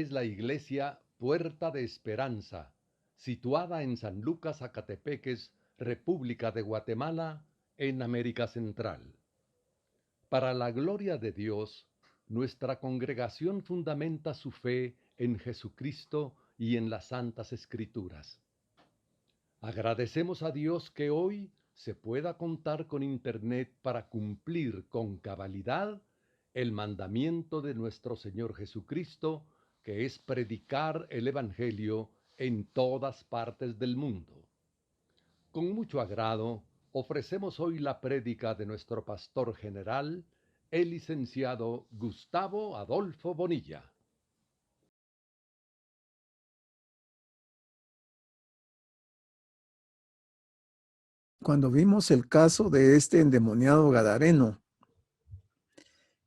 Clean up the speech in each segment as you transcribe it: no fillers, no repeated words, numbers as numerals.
es la iglesia Puerta de Esperanza, situada en San Lucas, Zacatepeques, República de Guatemala, en América Central. Para la gloria de Dios, nuestra congregación fundamenta su fe en Jesucristo y en las Santas Escrituras. Agradecemos a Dios que hoy se pueda contar con Internet para cumplir con cabalidad el mandamiento de nuestro Señor Jesucristo, que es predicar el Evangelio en todas partes del mundo. Con mucho agrado, ofrecemos hoy la prédica de nuestro pastor general, el licenciado Gustavo Adolfo Bonilla. Cuando vimos el caso de este endemoniado gadareno,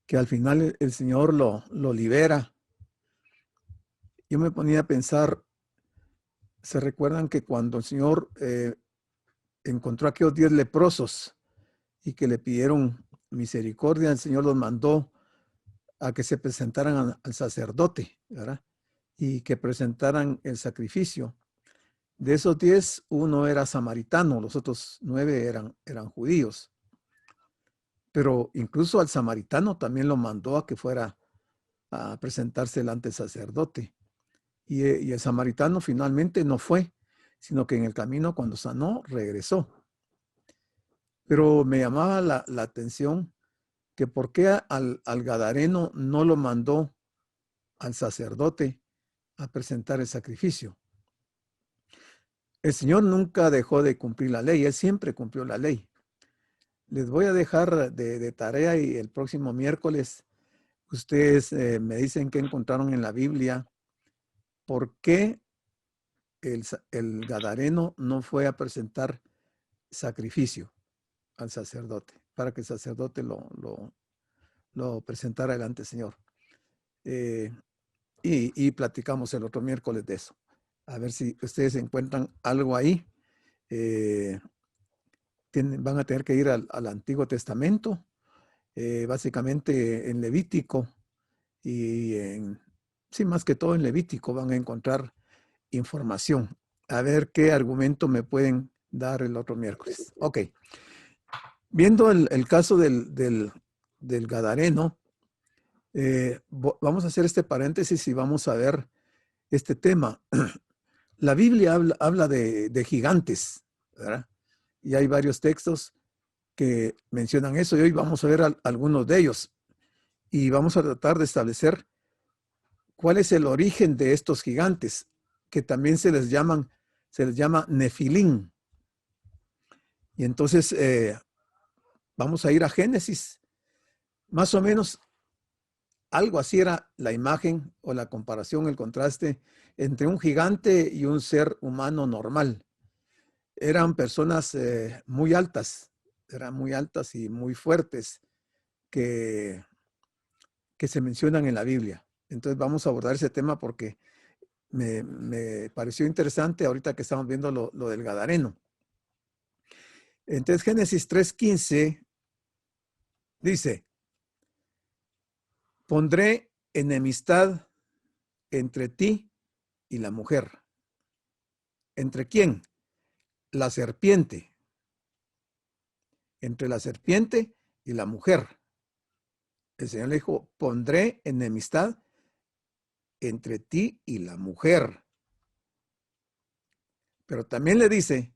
que al final el Señor lo libera, yo me ponía a pensar, ¿se recuerdan que cuando el Señor encontró a aquellos 10 leprosos y que le pidieron misericordia, el Señor los mandó a que se presentaran al sacerdote, ¿verdad? Y que presentaran el sacrificio? De esos 10, uno era samaritano, los otros 9 eran judíos. Pero incluso al samaritano también lo mandó a que fuera a presentarse delante del sacerdote. Y el samaritano finalmente no fue, sino que en el camino, cuando sanó, regresó. Pero me llamaba la atención que por qué al gadareno no lo mandó al sacerdote a presentar el sacrificio. El Señor nunca dejó de cumplir la ley, Él siempre cumplió la ley. Les voy a dejar de tarea, y el próximo miércoles ustedes me dicen qué encontraron en la Biblia, por qué el gadareno no fue a presentar sacrificio al sacerdote, para que el sacerdote lo presentara delante del Señor. Y platicamos el otro miércoles de eso. A ver si ustedes encuentran algo ahí. Van a tener que ir al Antiguo Testamento, básicamente en Levítico, y sí, más que todo en Levítico van a encontrar información. A ver qué argumento me pueden dar el otro miércoles. Ok. Viendo el caso del gadareno, vamos a hacer este paréntesis y vamos a ver este tema. La Biblia habla de gigantes, ¿verdad? Y hay varios textos que mencionan eso, y hoy vamos a ver algunos de ellos. Y vamos a tratar de establecer cuál es el origen de estos gigantes, que también se les llama Nefilín. Y entonces vamos a ir a Génesis. Más o menos algo así era la imagen o la comparación, el contraste entre un gigante y un ser humano normal. Eran personas muy altas, eran muy altas y muy fuertes que se mencionan en la Biblia. Entonces vamos a abordar ese tema porque me pareció interesante ahorita que estamos viendo lo del gadareno. Entonces Génesis 3:15 dice: pondré enemistad entre ti y la mujer. ¿Entre quién? La serpiente. Entre la serpiente y la mujer. El Señor le dijo: pondré enemistad entre ti y la mujer. Pero también le dice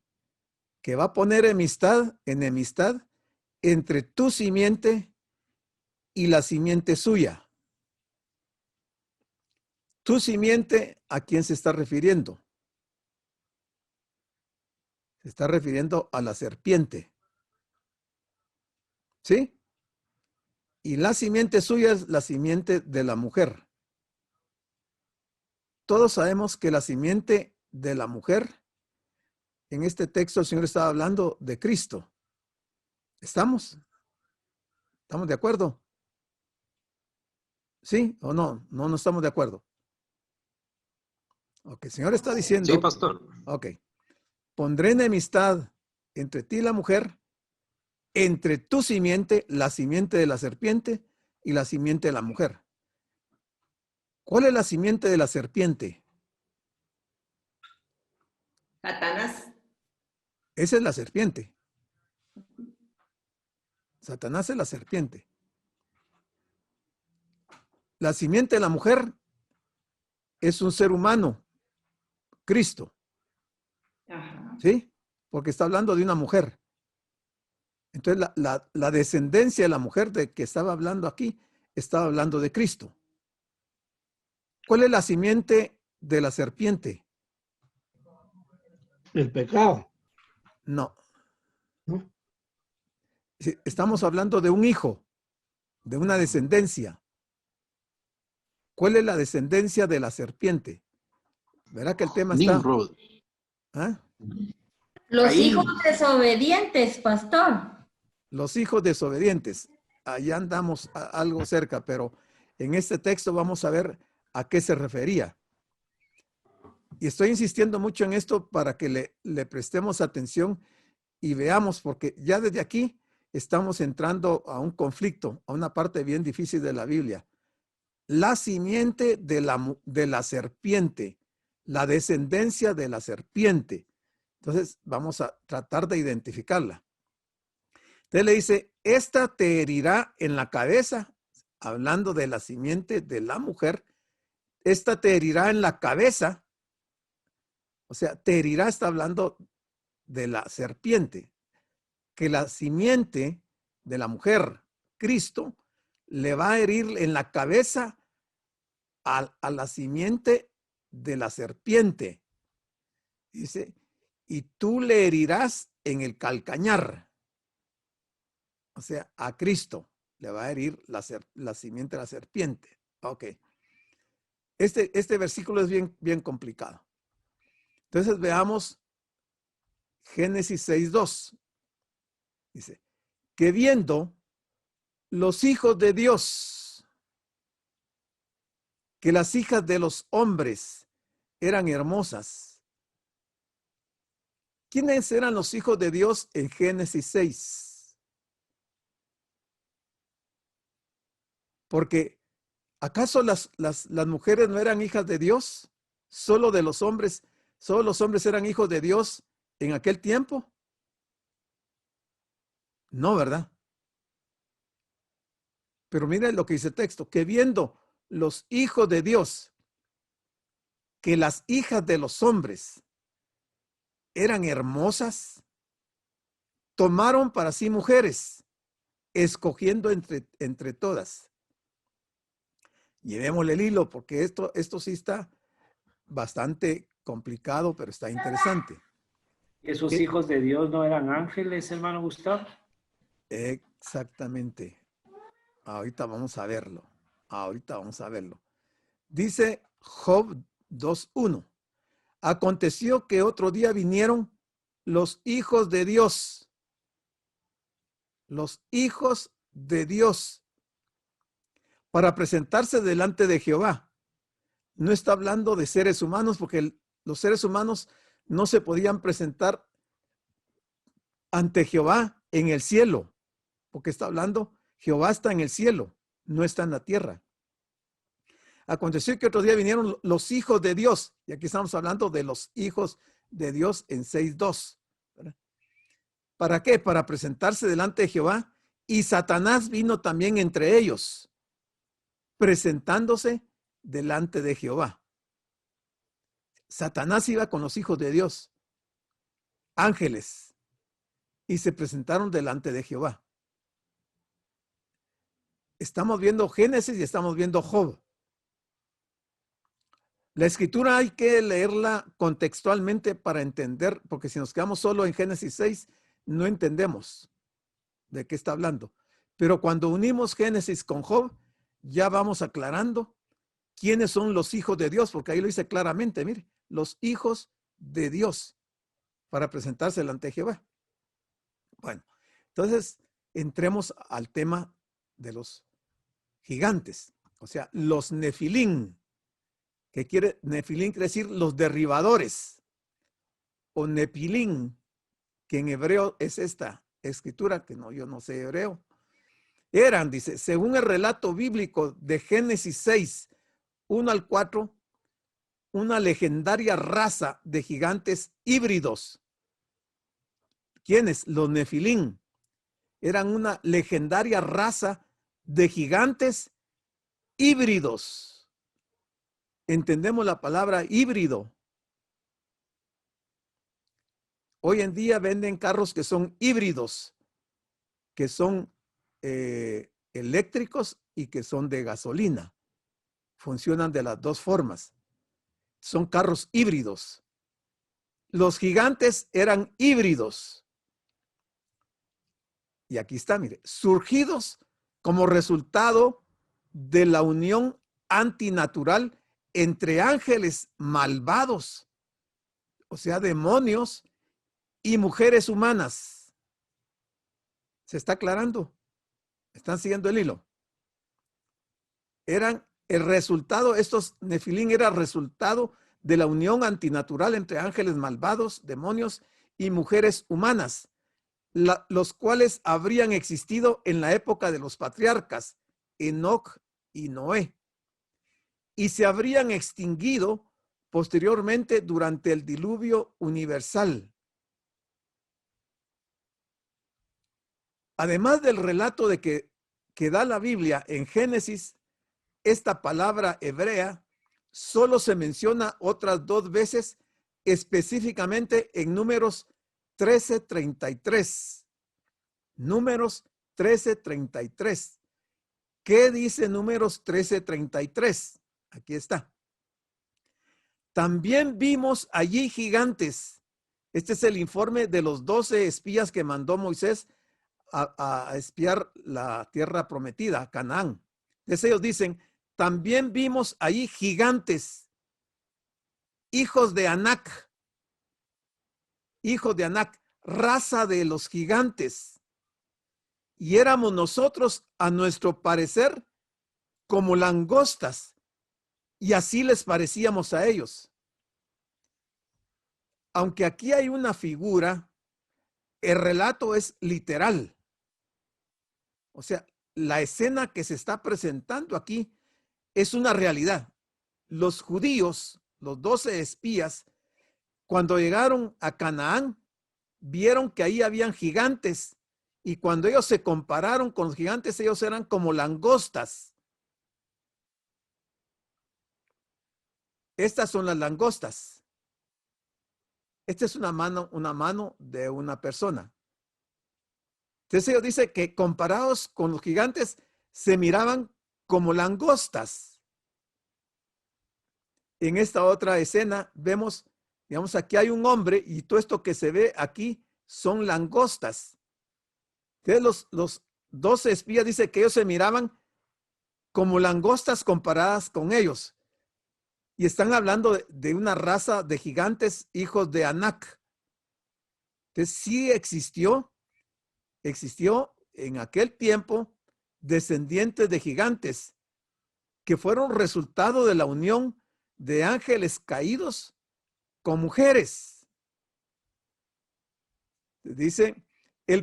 que va a poner enemistad entre tu simiente y la simiente suya. Tu simiente, ¿a quién se está refiriendo? Se está refiriendo a la serpiente. ¿Sí? Y la simiente suya es la simiente de la mujer. Todos sabemos que la simiente de la mujer, en este texto el Señor estaba hablando de Cristo. ¿Estamos? ¿Estamos de acuerdo? ¿Sí o no? No estamos de acuerdo. Ok, el Señor está Sí, diciendo, pastor. ok, pondré enemistad entre ti y la mujer, entre tu simiente, la simiente de la serpiente, y la simiente de la mujer. ¿Cuál es la simiente de la serpiente? Satanás. Esa es la serpiente. Satanás es la serpiente. La simiente de la mujer es un ser humano, Cristo, Ajá. ¿sí? Porque está hablando de una mujer. Entonces, la descendencia de la mujer de que estaba hablando aquí, estaba hablando de Cristo. ¿Cuál es la simiente de la serpiente? El pecado, No. ¿no? Sí, estamos hablando de un hijo, de una descendencia. ¿Cuál es la descendencia de la serpiente? Verá que el tema está. Nimrod. ¿Ah? Los Ahí. hijos desobedientes, pastor. Los hijos desobedientes. Allá andamos algo cerca, pero en este texto vamos a ver a qué se refería. Y estoy insistiendo mucho en esto para que le prestemos atención y veamos, porque ya desde aquí estamos entrando a un conflicto, a una parte bien difícil de la Biblia. La simiente de la serpiente, la descendencia de la serpiente. Entonces vamos a tratar de identificarla. Entonces le dice, esta te herirá en la cabeza, hablando de la simiente de la mujer, esta te herirá en la cabeza, o sea, te herirá, está hablando de la serpiente, que la simiente de la mujer, Cristo, le va a herir en la cabeza a la simiente de la serpiente. Dice, y tú le herirás en el calcañar. O sea, a Cristo le va a herir la simiente de la serpiente. Ok. Este versículo es bien complicado. Entonces veamos Génesis 6:2. Dice, que viendo los hijos de Dios, que las hijas de los hombres eran hermosas. ¿Quiénes eran los hijos de Dios en Génesis 6? Porque ¿acaso las mujeres no eran hijas de Dios? ¿Solo de los hombres? ¿Solo los hombres eran hijos de Dios en aquel tiempo? No, ¿verdad? Pero miren lo que dice el texto, que viendo los hijos de Dios, que las hijas de los hombres eran hermosas, tomaron para sí mujeres, escogiendo entre todas. Llevémosle el hilo, porque esto sí está bastante complicado, pero está interesante. ¿Esos hijos de Dios no eran ángeles, hermano Gustavo? Exactamente. Ahorita vamos a verlo. Dice Job 2:1. Aconteció que otro día vinieron los hijos de Dios. Los hijos de Dios. Para presentarse delante de Jehová. No está hablando de seres humanos, porque los seres humanos no se podían presentar ante Jehová en el cielo, porque está hablando, Jehová está en el cielo, no está en la tierra. Aconteció que otro día vinieron los hijos de Dios, y aquí estamos hablando de los hijos de Dios en 6:2. ¿Para qué? Para presentarse delante de Jehová, y Satanás vino también entre ellos, presentándose delante de Jehová. Satanás iba con los hijos de Dios, ángeles, y se presentaron delante de Jehová. Estamos viendo Génesis y estamos viendo Job. La escritura hay que leerla contextualmente para entender, porque si nos quedamos solo en Génesis 6, no entendemos de qué está hablando. Pero cuando unimos Génesis con Job, ya vamos aclarando quiénes son los hijos de Dios, porque ahí lo dice claramente, mire, los hijos de Dios para presentarse delante de Jehová. Bueno, entonces entremos al tema de los gigantes, o sea, los nefilín, nefilín quiere decir los derribadores, o nepilín, que en hebreo es esta escritura, que no, yo no sé hebreo. Eran, dice, según el relato bíblico de Génesis 6, 1 al 4, una legendaria raza de gigantes híbridos. ¿Quiénes? Los Nefilín. Eran una legendaria raza de gigantes híbridos. Entendemos la palabra híbrido. Hoy en día venden carros que son híbridos, que son eléctricos y que son de gasolina. Funcionan de las dos formas. Son carros híbridos. Los gigantes eran híbridos. Y aquí está, mire, surgidos como resultado de la unión antinatural entre ángeles malvados, o sea, demonios, y mujeres humanas. ¿Se está aclarando? ¿Están siguiendo el hilo? Eran el resultado, estos Nefilín era resultado de la unión antinatural entre ángeles malvados, demonios y mujeres humanas, los cuales habrían existido en la época de los patriarcas, Enoc y Noé, y se habrían extinguido posteriormente durante el diluvio universal. Además del relato de que da la Biblia en Génesis, esta palabra hebrea solo se menciona otras 2 veces, específicamente en Números 13:33. Números 13:33. ¿Qué dice Números 13:33? Aquí está. También vimos allí gigantes. Este es el informe de los 12 espías que mandó Moisés a espiar la tierra prometida, Canaán. Entonces ellos dicen, también vimos allí gigantes, hijos de Anac, raza de los gigantes. Y éramos nosotros, a nuestro parecer, como langostas, y así les parecíamos a ellos. Aunque aquí hay una figura, el relato es literal. O sea, la escena que se está presentando aquí es una realidad. Los judíos, los 12 espías, cuando llegaron a Canaán, vieron que ahí habían gigantes, y cuando ellos se compararon con los gigantes, ellos eran como langostas. Estas son las langostas. Esta es una mano de una persona. Entonces ellos dicen que comparados con los gigantes, se miraban como langostas. En esta otra escena vemos, digamos, aquí hay un hombre y todo esto que se ve aquí son langostas. Entonces los 12 espías dicen que ellos se miraban como langostas comparadas con ellos. Y están hablando de una raza de gigantes, hijos de Anac. Entonces sí existió en aquel tiempo descendientes de gigantes que fueron resultado de la unión de ángeles caídos con mujeres. Dice, en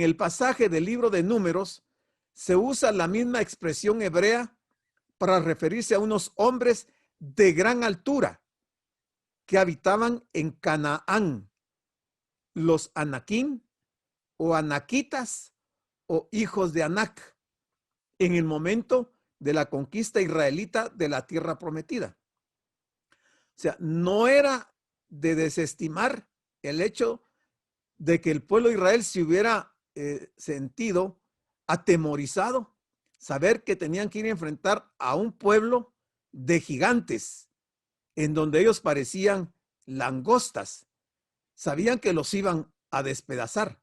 el pasaje del libro de Números se usa la misma expresión hebrea para referirse a unos hombres de gran altura que habitaban en Canaán, los Anaquín o anaquitas o hijos de Anac, en el momento de la conquista israelita de la tierra prometida. O sea, no era de desestimar el hecho de que el pueblo de Israel se hubiera sentido atemorizado, saber que tenían que ir a enfrentar a un pueblo de gigantes, en donde ellos parecían langostas. Sabían que los iban a despedazar.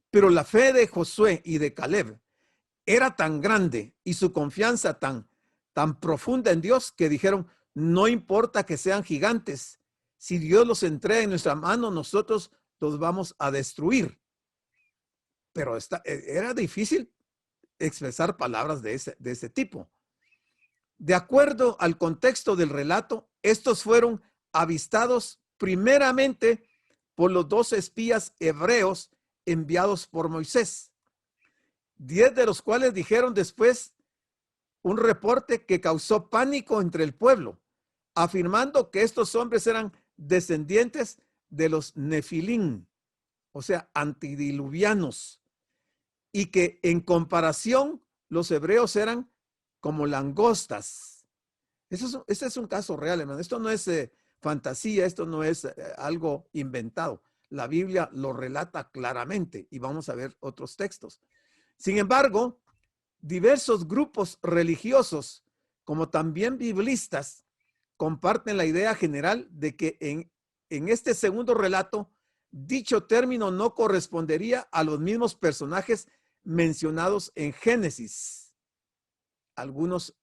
Pero la fe de Josué y de Caleb era tan grande y su confianza tan profunda en Dios que dijeron, no importa que sean gigantes, si Dios los entrega en nuestra mano, nosotros los vamos a destruir. Pero era difícil expresar palabras de ese tipo. De acuerdo al contexto del relato, estos fueron avistados primeramente por los 12 espías hebreos enviados por Moisés, 10 de los cuales dijeron después un reporte que causó pánico entre el pueblo, afirmando que estos hombres eran descendientes de los Nefilín, o sea, antidiluvianos, y que en comparación los hebreos eran como langostas. Este es un caso real, hermano. Esto no es fantasía, esto no es algo inventado. La Biblia lo relata claramente y vamos a ver otros textos. Sin embargo, diversos grupos religiosos, como también biblistas, comparten la idea general de que en este segundo relato, dicho término no correspondería a los mismos personajes mencionados en Génesis. Algunos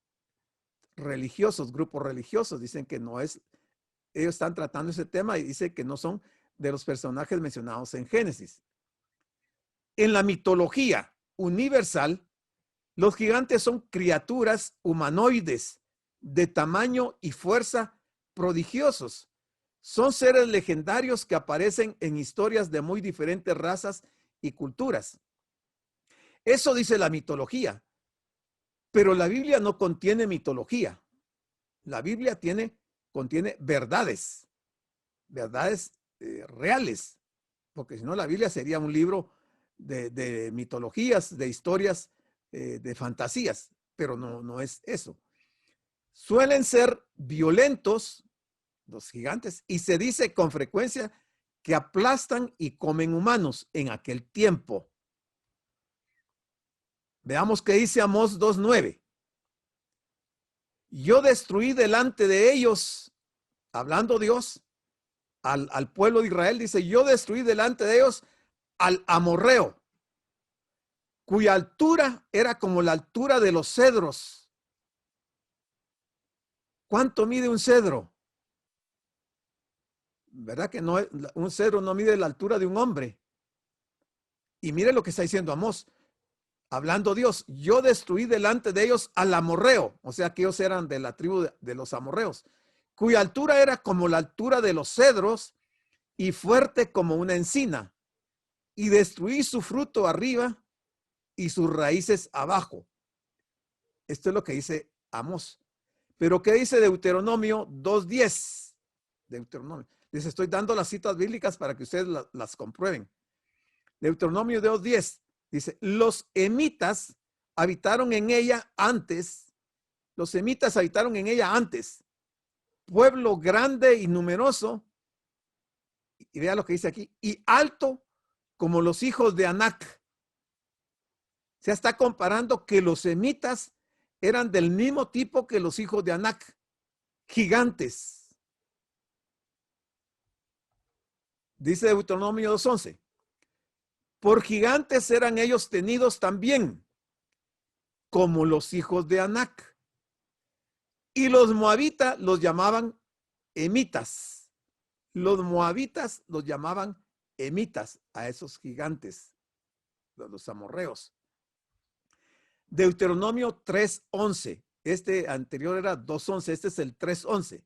religiosos, grupos religiosos, dicen que no es, ellos están tratando ese tema y dicen que no son de los personajes mencionados en Génesis. En la mitología universal, los gigantes son criaturas humanoides de tamaño y fuerza prodigiosos. Son seres legendarios que aparecen en historias de muy diferentes razas y culturas. Eso dice la mitología, pero la Biblia no contiene mitología. La Biblia contiene verdades reales, porque si no la Biblia sería un libro de mitologías, de historias, de fantasías, pero no es eso. Suelen ser violentos los gigantes y se dice con frecuencia que aplastan y comen humanos en aquel tiempo. Veamos qué dice Amós 2:9. Yo destruí delante de ellos, hablando Dios al pueblo de Israel, dice, yo destruí delante de ellos al amorreo, cuya altura era como la altura de los cedros. ¿Cuánto mide un cedro? ¿Verdad que no, un cedro no mide la altura de un hombre? Y mire lo que está diciendo Amós, hablando Dios, yo destruí delante de ellos al amorreo, o sea que ellos eran de la tribu de los amorreos, cuya altura era como la altura de los cedros y fuerte como una encina, y destruí su fruto arriba y sus raíces abajo. Esto es lo que dice Amós. Pero ¿qué dice Deuteronomio 2:10? Deuteronomio. Les estoy dando las citas bíblicas para que ustedes las comprueben. Deuteronomio 2:10 dice, los emitas habitaron en ella antes, pueblo grande y numeroso, y vea lo que dice aquí, y alto como los hijos de Anac. Se está comparando que los semitas eran del mismo tipo que los hijos de Anac, gigantes. Dice Deuteronomio 2:11, por gigantes eran ellos tenidos también, como los hijos de Anac. Y los moabitas los llamaban emitas. Los moabitas los llamaban emitas a esos gigantes, los amorreos. Deuteronomio 3:11. Este anterior era 2:11, este es el 3:11.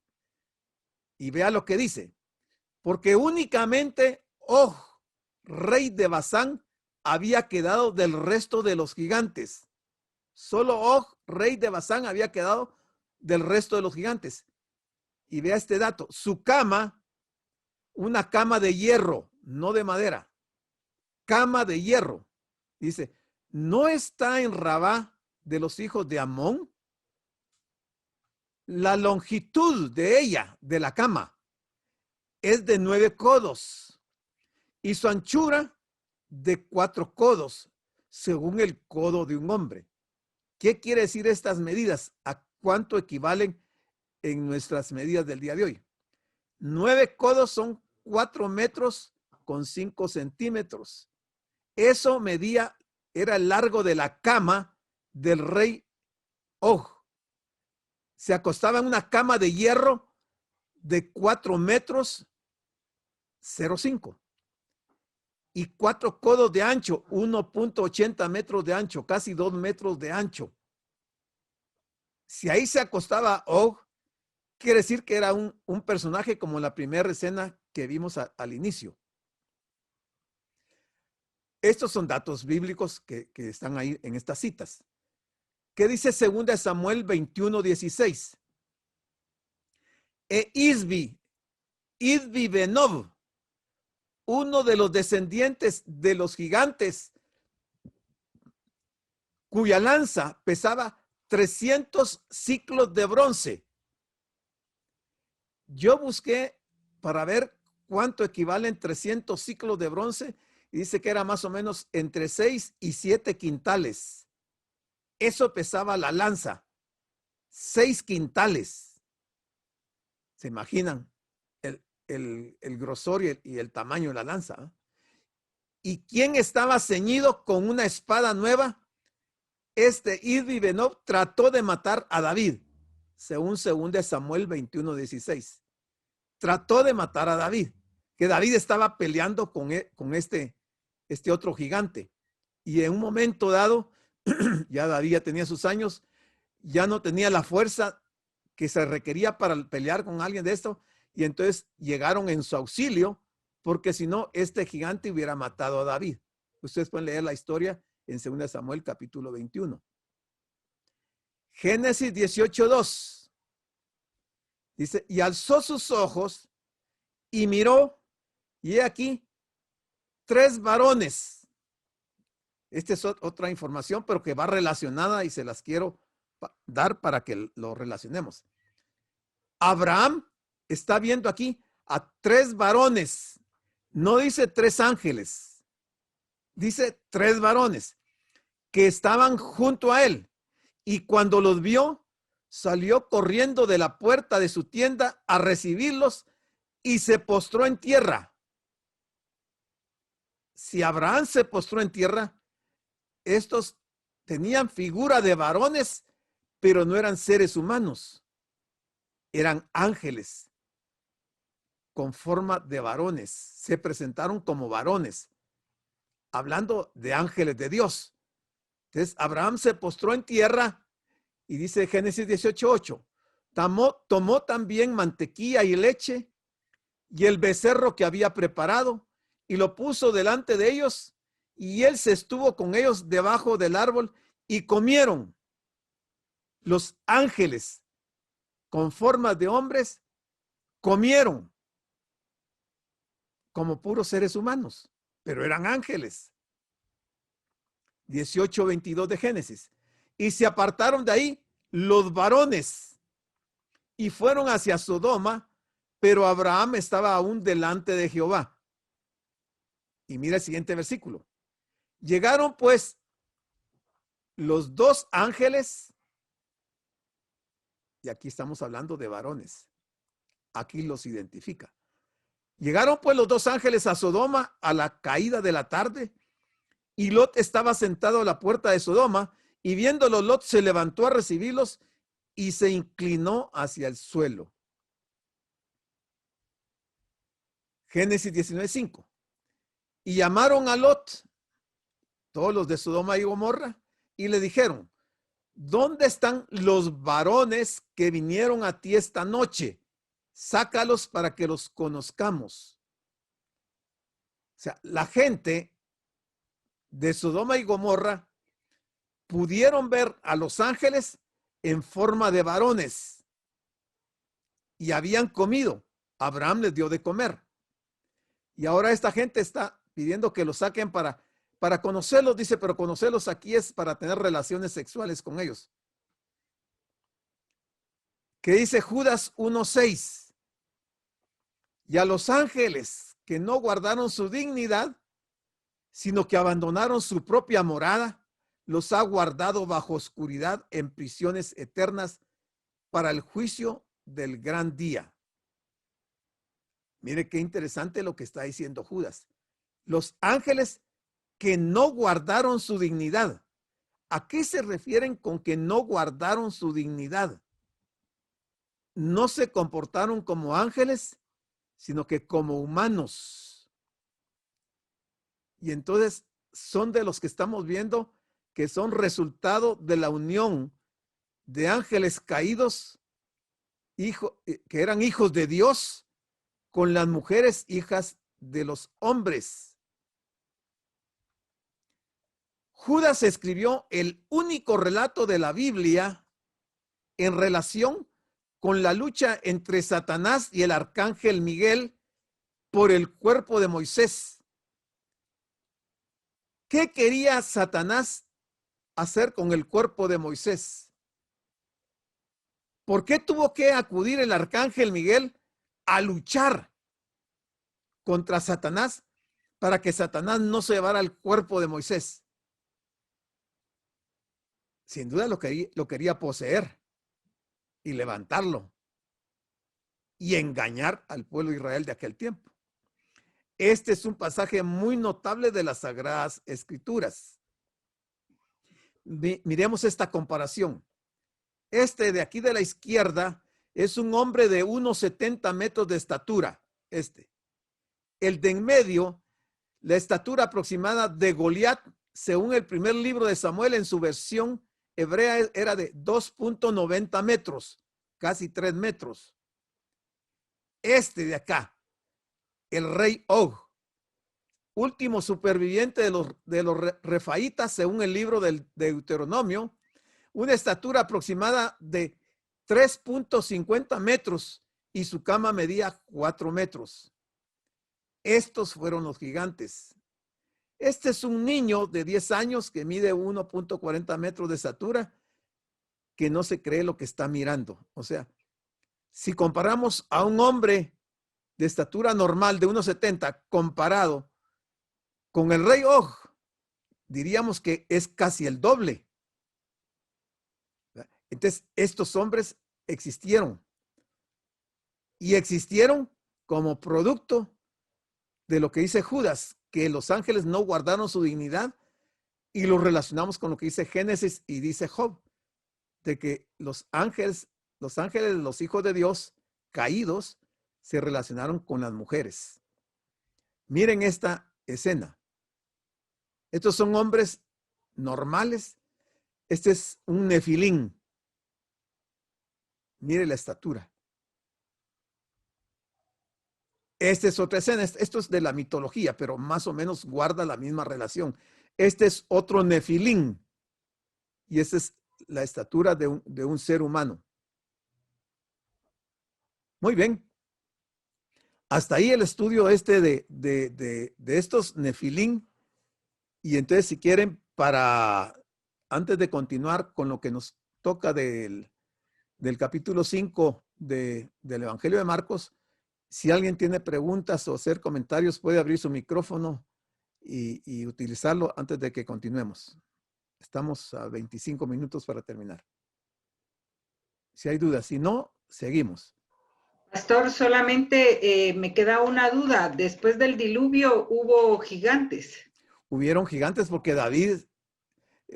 Y vea lo que dice. Porque únicamente Og, rey de Basán, había quedado del resto de los gigantes. Solo Og, rey de Basán, había quedado del resto de los gigantes. Y vea este dato. Su cama, una cama de hierro, no de madera. Cama de hierro. Dice, ¿no está en Rabá de los hijos de Amón? La longitud de ella, de la cama, es de 9 codos y su anchura de 4 codos, según el codo de un hombre. ¿Qué quiere decir estas medidas? ¿A cuánto equivalen en nuestras medidas del día de hoy? 9 codos son 4 metros con 5 centímetros. Eso medía, era el largo de la cama del rey Og. Se acostaba en una cama de hierro de 4 metros 0,5 y 4 codos de ancho, 1.80 metros de ancho, casi 2 metros de ancho. Si ahí se acostaba Og, quiere decir que era un personaje como la primera escena que vimos al inicio. Estos son datos bíblicos que están ahí en estas citas. ¿Qué dice 2 Samuel 21:16? Isbi Benob, uno de los descendientes de los gigantes, cuya lanza pesaba 300 ciclos de bronce. Yo busqué para ver cuánto equivalen 300 ciclos de bronce y dice que era más o menos entre 6 y 7 quintales. Eso pesaba la lanza, 6 quintales. ¿Se imaginan el grosor y el tamaño de la lanza? ¿Y quién estaba ceñido con una espada nueva? Isbi Benob trató de matar a David, según 2 Samuel 21:16. Trató de matar a David, que David estaba peleando con este otro gigante. Y en un momento dado, ya David ya tenía sus años, ya no tenía la fuerza que se requería para pelear con alguien de esto, y entonces llegaron en su auxilio, porque si no, este gigante hubiera matado a David. Ustedes pueden leer la historia en 2 Samuel capítulo 21. Génesis 18:2. Dice, y alzó sus ojos y miró, y he aquí 3 varones. Esta es otra información, pero que va relacionada y se las quiero dar para que lo relacionemos. Abraham está viendo aquí a 3 varones. No dice 3 ángeles, dice 3 varones que estaban junto a él. Y cuando los vio, salió corriendo de la puerta de su tienda a recibirlos y se postró en tierra. Si Abraham se postró en tierra, estos tenían figura de varones, pero no eran seres humanos. Eran ángeles con forma de varones. Se presentaron como varones, hablando de ángeles de Dios. Entonces, Abraham se postró en tierra y dice Génesis 18:8, tomó también mantequilla y leche y el becerro que había preparado y lo puso delante de ellos, y él se estuvo con ellos debajo del árbol y comieron. Los ángeles con formas de hombres comieron como puros seres humanos, pero eran ángeles. 18:22 de Génesis. Y se apartaron de ahí los varones y fueron hacia Sodoma, pero Abraham estaba aún delante de Jehová. Y mira el siguiente versículo. Llegaron pues los 2 ángeles, y aquí estamos hablando de varones, aquí los identifica. Llegaron pues los 2 ángeles a Sodoma a la caída de la tarde, y Lot estaba sentado a la puerta de Sodoma, y viéndolo Lot se levantó a recibirlos y se inclinó hacia el suelo. Génesis 19:5. Y llamaron a Lot, todos los de Sodoma y Gomorra, y le dijeron, ¿dónde están los varones que vinieron a ti esta noche? Sácalos para que los conozcamos. O sea, la gente de Sodoma y Gomorra pudieron ver a los ángeles en forma de varones y habían comido. Abraham les dio de comer. Y ahora esta gente está pidiendo que los saquen para conocerlos, dice, pero conocerlos aquí es para tener relaciones sexuales con ellos. ¿Qué dice Judas 1:6? Y a los ángeles que no guardaron su dignidad, sino que abandonaron su propia morada, los ha guardado bajo oscuridad en prisiones eternas para el juicio del gran día. Mire qué interesante lo que está diciendo Judas. Los ángeles que no guardaron su dignidad. ¿A qué se refieren con que no guardaron su dignidad? No se comportaron como ángeles, sino que como humanos. Y entonces son de los que estamos viendo que son resultado de la unión de ángeles caídos, que eran hijos de Dios, con las mujeres hijas de los hombres. Judas escribió el único relato de la Biblia en relación con la lucha entre Satanás y el arcángel Miguel por el cuerpo de Moisés. ¿Qué quería Satanás hacer con el cuerpo de Moisés? ¿Por qué tuvo que acudir el arcángel Miguel a luchar contra Satanás para que Satanás no se llevara el cuerpo de Moisés? Sin duda lo quería poseer y levantarlo y engañar al pueblo de Israel de aquel tiempo. Este es un pasaje muy notable de las Sagradas Escrituras. Miremos esta comparación. Este de aquí de la izquierda es un hombre de unos 70 metros de estatura. El de en medio, la estatura aproximada de Goliat, según el primer libro de Samuel en su versión hebrea, era de 2.90 metros, casi 3 metros. Este de acá, el rey Og, último superviviente de los refaítas, según el libro del Deuteronomio, una estatura aproximada de 3.50 metros y su cama medía 4 metros. Estos fueron los gigantes. Este es un niño de 10 años que mide 1.40 metros de estatura, que no se cree lo que está mirando. O sea, si comparamos a un hombre de estatura normal de 1.70 comparado con el rey Og, diríamos que es casi el doble. Entonces, estos hombres existieron y existieron como producto de lo que dice Judas, que los ángeles no guardaron su dignidad, y lo relacionamos con lo que dice Génesis y dice Job, de que los ángeles, los hijos de Dios caídos, se relacionaron con las mujeres. Miren esta escena. Estos son hombres normales. Este es un nefilín. Mire la estatura. Esta es otra escena. Esto es de la mitología, pero más o menos guarda la misma relación. Este es otro nefilín. Y esta es la estatura de un ser humano. Muy bien. Hasta ahí el estudio de estos nefilín. Y entonces, si quieren, antes de continuar con lo que nos toca del capítulo 5 del Evangelio de Marcos, si alguien tiene preguntas o hacer comentarios, puede abrir su micrófono y utilizarlo antes de que continuemos. Estamos a 25 minutos para terminar. Si hay dudas, si no, seguimos. Pastor, solamente me queda una duda. Después del diluvio hubo gigantes. Hubieron gigantes porque David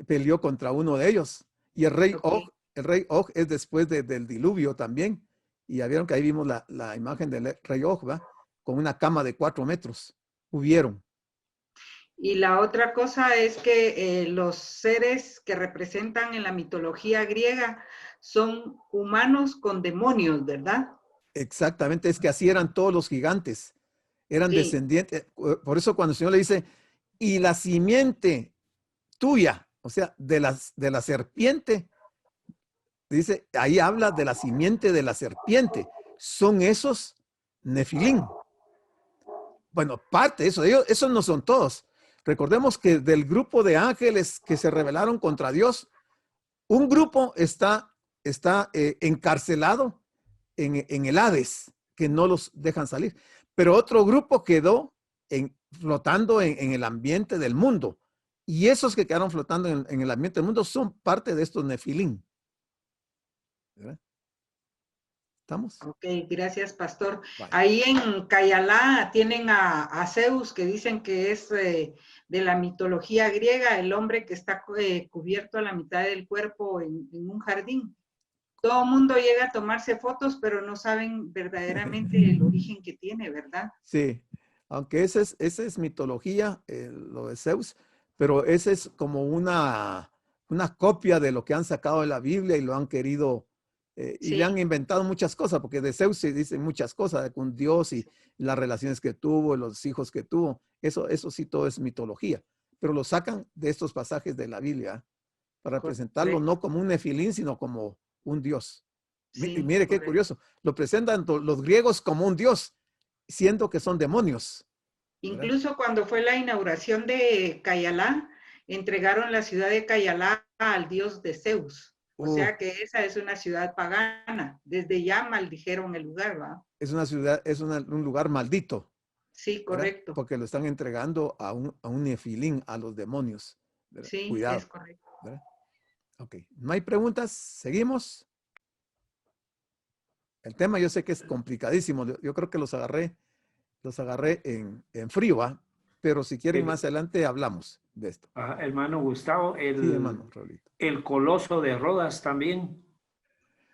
peleó contra uno de ellos. Y el rey Og es después del diluvio también. Y ya vieron que ahí vimos la imagen del rey Og, ¿va? Con una cama de 4 metros. Hubieron. Y la otra cosa es que los seres que representan en la mitología griega son humanos con demonios, ¿verdad? Exactamente, es que así eran todos los gigantes. Eran descendientes. Por eso cuando el Señor le dice, y la simiente tuya, o sea, de la serpiente, dice, ahí habla de la simiente de la serpiente. Son esos nefilín. Bueno, parte de eso, esos no son todos. Recordemos que del grupo de ángeles que se rebelaron contra Dios, un grupo está encarcelado en el Hades, que no los dejan salir. Pero otro grupo quedó flotando en el ambiente del mundo. Y esos que quedaron flotando en el ambiente del mundo son parte de estos nefilín. ¿Verdad? ¿Estamos? Ok, gracias, pastor. Vale. Ahí en Cayalá tienen a Zeus, que dicen que es de la mitología griega, el hombre que está cubierto a la mitad del cuerpo en un jardín. Todo el mundo llega a tomarse fotos, pero no saben verdaderamente el origen que tiene, ¿verdad? Sí, aunque esa es mitología, lo de Zeus, pero esa es como una copia de lo que han sacado de la Biblia y lo han querido, y le han inventado muchas cosas, porque de Zeus se dicen muchas cosas, con Dios y las relaciones que tuvo, los hijos que tuvo, eso sí todo es mitología, pero lo sacan de estos pasajes de la Biblia para Correcto. presentarlo no como un nefilín, sino como un dios. Sí, Mire qué correcto. curioso. Lo presentan los griegos como un dios, siendo que son demonios. ¿verdad? Incluso cuando fue la inauguración de Cayalá, entregaron la ciudad de Cayalá al dios de Zeus. O sea que esa es una ciudad pagana. Desde ya maldijeron el lugar, ¿va? Es una ciudad, es un lugar maldito. Sí, ¿verdad? correcto. Porque lo están entregando a un nefilín, a los demonios. ¿verdad? Sí, Cuidado. es correcto. ¿verdad? Ok, ¿no hay preguntas? ¿Seguimos? El tema yo sé que es complicadísimo. Yo creo que los agarré en frío, ¿va? Pero si quieren más adelante hablamos de esto. Ajá, hermano Gustavo, Sí, hermano Raulito. el coloso de Rodas también.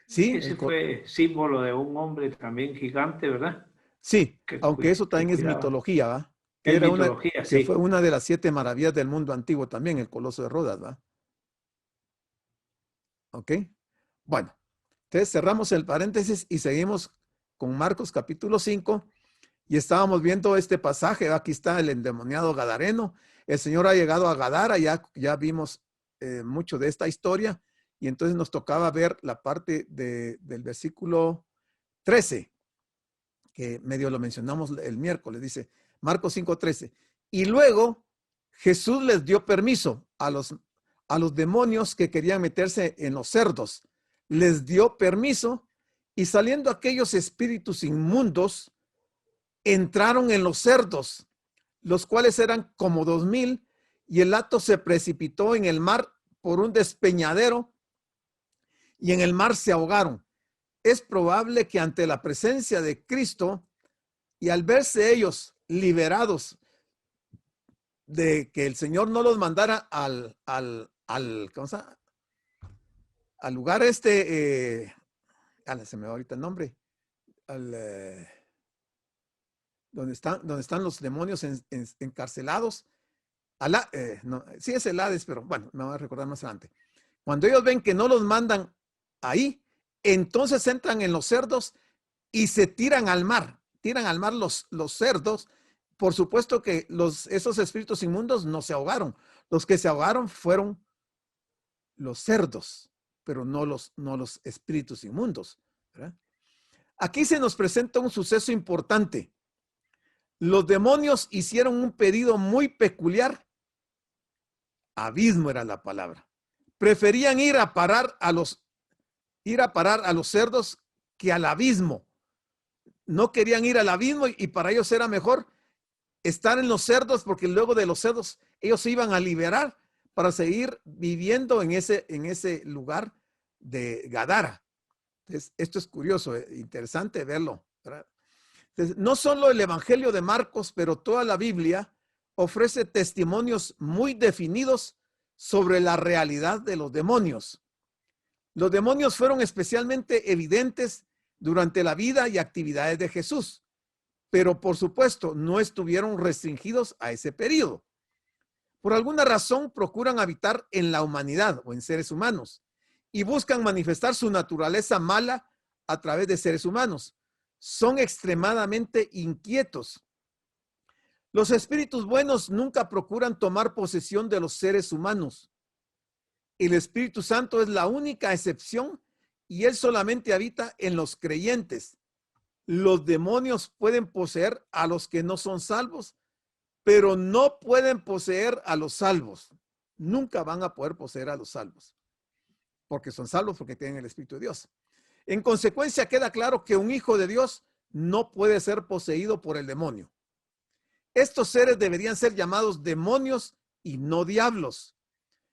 Sí, Ese fue símbolo de un hombre también gigante, ¿verdad? sí, Que aunque eso también es cuidaba. mitología, ¿va? Es Era mitología, que sí. fue una de las 7 maravillas del mundo antiguo también, el Coloso de Rodas, ¿va? ¿Ok? Bueno, entonces cerramos el paréntesis y seguimos con Marcos capítulo 5 y estábamos viendo este pasaje. Aquí está el endemoniado gadareno. El Señor ha llegado a Gadara, ya vimos mucho de esta historia y entonces nos tocaba ver la parte del versículo 13, que medio lo mencionamos el miércoles. Dice Marcos 5:13. Y luego Jesús les dio permiso a los demonios que querían meterse en los cerdos. Les dio permiso y saliendo aquellos espíritus inmundos, entraron en los cerdos, los cuales eran como 2000, y el hato se precipitó en el mar por un despeñadero y en el mar se ahogaron. Es probable que ante la presencia de Cristo y al verse ellos liberados de que el Señor no los mandara al ¿cómo se llama? Al lugar se me va ahorita el nombre, donde están los demonios encarcelados. Sí es el Hades, pero bueno, me voy a recordar más adelante. Cuando ellos ven que no los mandan ahí, entonces entran en los cerdos y se tiran al mar los cerdos. Por supuesto que esos espíritus inmundos no se ahogaron. Los que se ahogaron fueron los cerdos, pero no los espíritus inmundos, ¿verdad? Aquí se nos presenta un suceso importante. Los demonios hicieron un pedido muy peculiar. Abismo era la palabra. Preferían ir a parar a los cerdos que al abismo. No querían ir al abismo y para ellos era mejor estar en los cerdos, porque luego de los cerdos ellos se iban a liberar para seguir viviendo en ese lugar de Gadara. Entonces, esto es curioso, interesante verlo, ¿verdad? Entonces, no solo el Evangelio de Marcos, pero toda la Biblia ofrece testimonios muy definidos sobre la realidad de los demonios. Los demonios fueron especialmente evidentes durante la vida y actividades de Jesús, pero por supuesto no estuvieron restringidos a ese periodo. Por alguna razón procuran habitar en la humanidad o en seres humanos y buscan manifestar su naturaleza mala a través de seres humanos. Son extremadamente inquietos. Los espíritus buenos nunca procuran tomar posesión de los seres humanos. El Espíritu Santo es la única excepción y él solamente habita en los creyentes. Los demonios pueden poseer a los que no son salvos, pero no pueden poseer a los salvos. Nunca van a poder poseer a los salvos, porque son salvos porque tienen el Espíritu de Dios. En consecuencia, queda claro que un hijo de Dios no puede ser poseído por el demonio. Estos seres deberían ser llamados demonios y no diablos.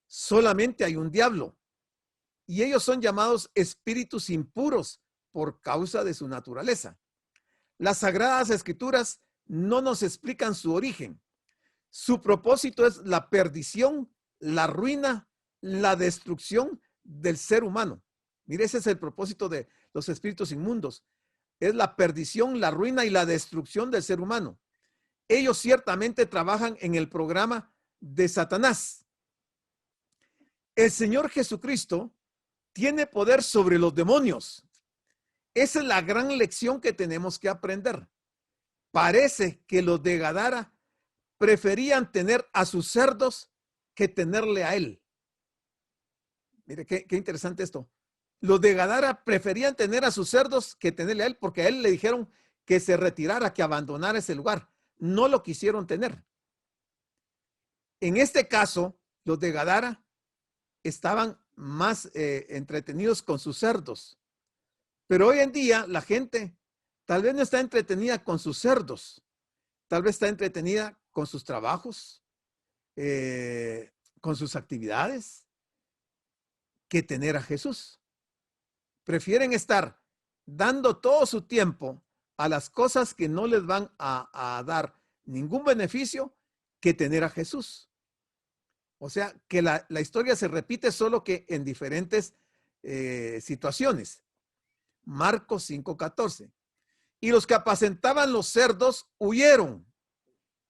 Solamente hay un diablo y ellos son llamados espíritus impuros por causa de su naturaleza. Las Sagradas Escrituras no nos explican su origen. Su propósito es la perdición, la ruina, la destrucción del ser humano. Mire, ese es el propósito de los espíritus inmundos. Es la perdición, la ruina y la destrucción del ser humano. Ellos ciertamente trabajan en el programa de Satanás. El Señor Jesucristo tiene poder sobre los demonios. Esa es la gran lección que tenemos que aprender. Parece que los de Gadara preferían tener a sus cerdos que tenerle a él. Mire, qué interesante esto. Los de Gadara preferían tener a sus cerdos que tenerle a él, porque a él le dijeron que se retirara, que abandonara ese lugar. No lo quisieron tener. En este caso, los de Gadara estaban más entretenidos con sus cerdos. Pero hoy en día la gente tal vez no está entretenida con sus cerdos. Tal vez está entretenida con sus trabajos, con sus actividades, que tener a Jesús. Prefieren estar dando todo su tiempo a las cosas que no les van a dar ningún beneficio que tener a Jesús. O sea, que la historia se repite, solo que en diferentes situaciones. Marcos 5:14. Y los que apacentaban los cerdos huyeron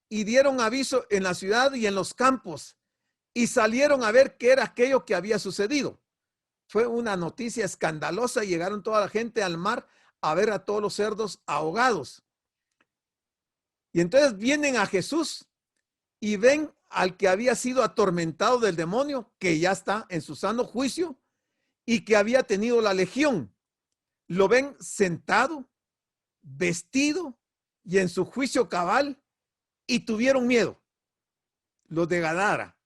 y dieron aviso en la ciudad y en los campos y salieron a ver qué era aquello que había sucedido. Fue una noticia escandalosa y llegaron toda la gente al mar a ver a todos los cerdos ahogados. Y entonces vienen a Jesús y ven al que había sido atormentado del demonio, que ya está en su sano juicio y que había tenido la legión. Lo ven sentado, vestido y en su juicio cabal, y tuvieron miedo. Los de Gadara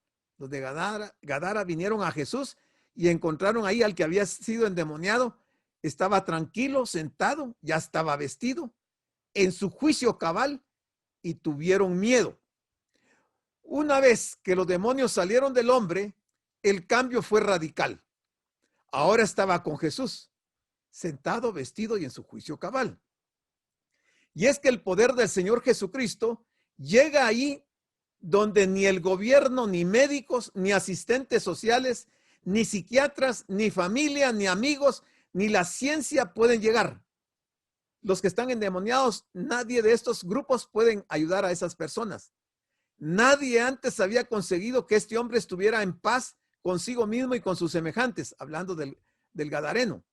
vinieron a Jesús y encontraron ahí al que había sido endemoniado. Estaba tranquilo, sentado, ya estaba vestido, en su juicio cabal, y tuvieron miedo. Una vez que los demonios salieron del hombre, el cambio fue radical. Ahora estaba con Jesús, sentado, vestido y en su juicio cabal. Y es que el poder del Señor Jesucristo llega ahí donde ni el gobierno, ni médicos, ni asistentes sociales, ni psiquiatras, ni familia, ni amigos, ni la ciencia pueden llegar. Los que están endemoniados, nadie de estos grupos pueden ayudar a esas personas. Nadie antes había conseguido que este hombre estuviera en paz consigo mismo y con sus semejantes, hablando del Gadareno.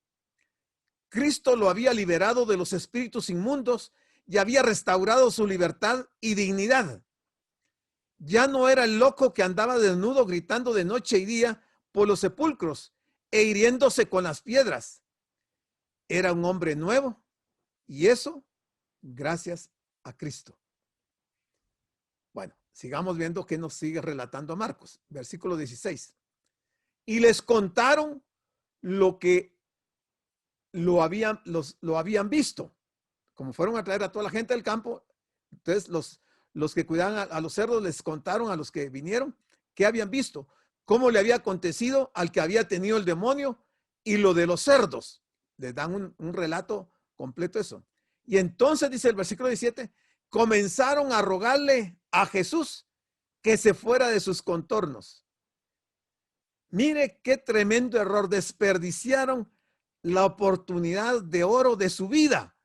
Cristo lo había liberado de los espíritus inmundos y había restaurado su libertad y dignidad. Ya no era el loco que andaba desnudo gritando de noche y día por los sepulcros e hiriéndose con las piedras. Era un hombre nuevo, y eso gracias a Cristo. Bueno, sigamos viendo qué nos sigue relatando Marcos, versículo 16. Y les contaron lo que lo habían visto. Como fueron a traer a toda la gente del campo, entonces los que cuidaban a los cerdos les contaron a los que vinieron qué habían visto, cómo le había acontecido al que había tenido el demonio y lo de los cerdos. Les dan un relato completo eso. Y entonces dice el versículo 17, comenzaron a rogarle a Jesús que se fuera de sus contornos. Mire qué tremendo error, desperdiciaron la oportunidad de oro de su vida,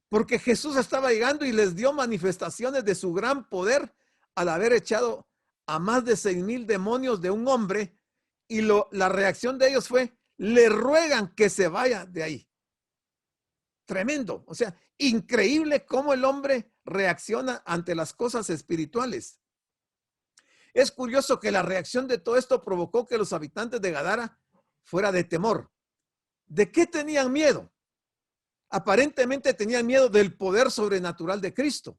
porque Jesús estaba llegando y les dio manifestaciones de su gran poder al haber echado a más de 6,000 demonios de un hombre, y la reacción de ellos fue, le ruegan que se vaya de ahí. Tremendo, o sea, increíble cómo el hombre reacciona ante las cosas espirituales. Es curioso que la reacción de todo esto provocó que los habitantes de Gadara fuera de temor. ¿De qué tenían miedo? Aparentemente tenían miedo del poder sobrenatural de Cristo.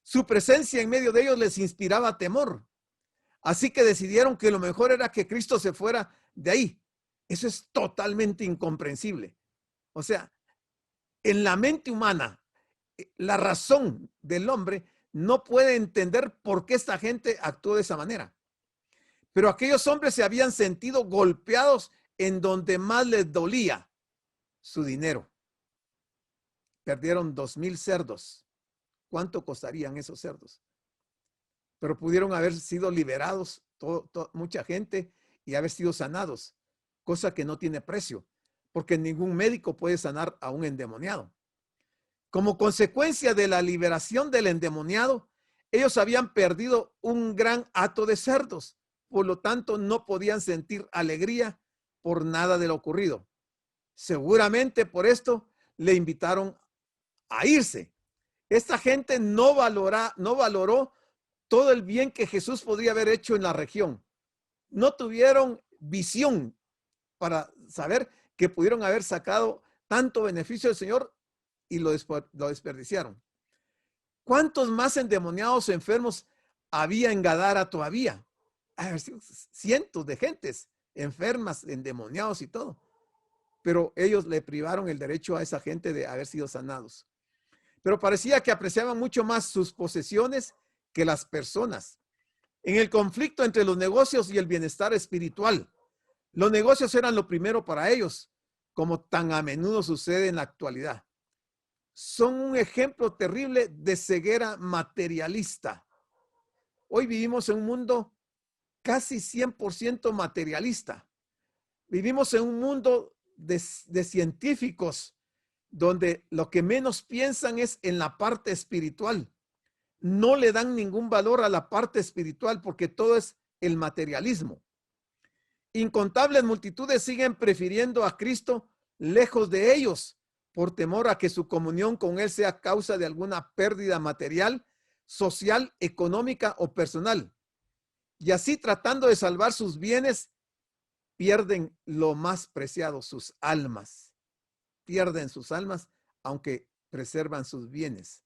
Su presencia en medio de ellos les inspiraba temor. Así que decidieron que lo mejor era que Cristo se fuera de ahí. Eso es totalmente incomprensible. O sea, en la mente humana, la razón del hombre no puede entender por qué esta gente actuó de esa manera. Pero aquellos hombres se habían sentido golpeados en donde más les dolía: su dinero. Perdieron 2,000 cerdos. ¿Cuánto costarían esos cerdos? Pero pudieron haber sido liberados mucha gente y haber sido sanados, cosa que no tiene precio, porque ningún médico puede sanar a un endemoniado. Como consecuencia de la liberación del endemoniado, ellos habían perdido un gran hato de cerdos, por lo tanto no podían sentir alegría por nada de lo ocurrido. Seguramente por esto le invitaron a irse. Esta gente no valoró todo el bien que Jesús podría haber hecho en la región. No tuvieron visión para saber que pudieron haber sacado tanto beneficio del Señor y lo desperdiciaron. ¿Cuántos más endemoniados enfermos había en Gadara todavía? Cientos de gentes enfermas, endemoniados y todo. Pero ellos le privaron el derecho a esa gente de haber sido sanados. Pero parecía que apreciaban mucho más sus posesiones que las personas. En el conflicto entre los negocios y el bienestar espiritual, los negocios eran lo primero para ellos, como tan a menudo sucede en la actualidad. Son un ejemplo terrible de ceguera materialista. Hoy vivimos en un mundo casi 100% materialista. Vivimos en un mundo de científicos donde lo que menos piensan es en la parte espiritual. No le dan ningún valor a la parte espiritual porque todo es el materialismo. Incontables multitudes siguen prefiriendo a Cristo lejos de ellos por temor a que su comunión con Él sea causa de alguna pérdida material, social, económica o personal. Y así, tratando de salvar sus bienes, pierden lo más preciado, sus almas. Pierden sus almas, aunque preservan sus bienes.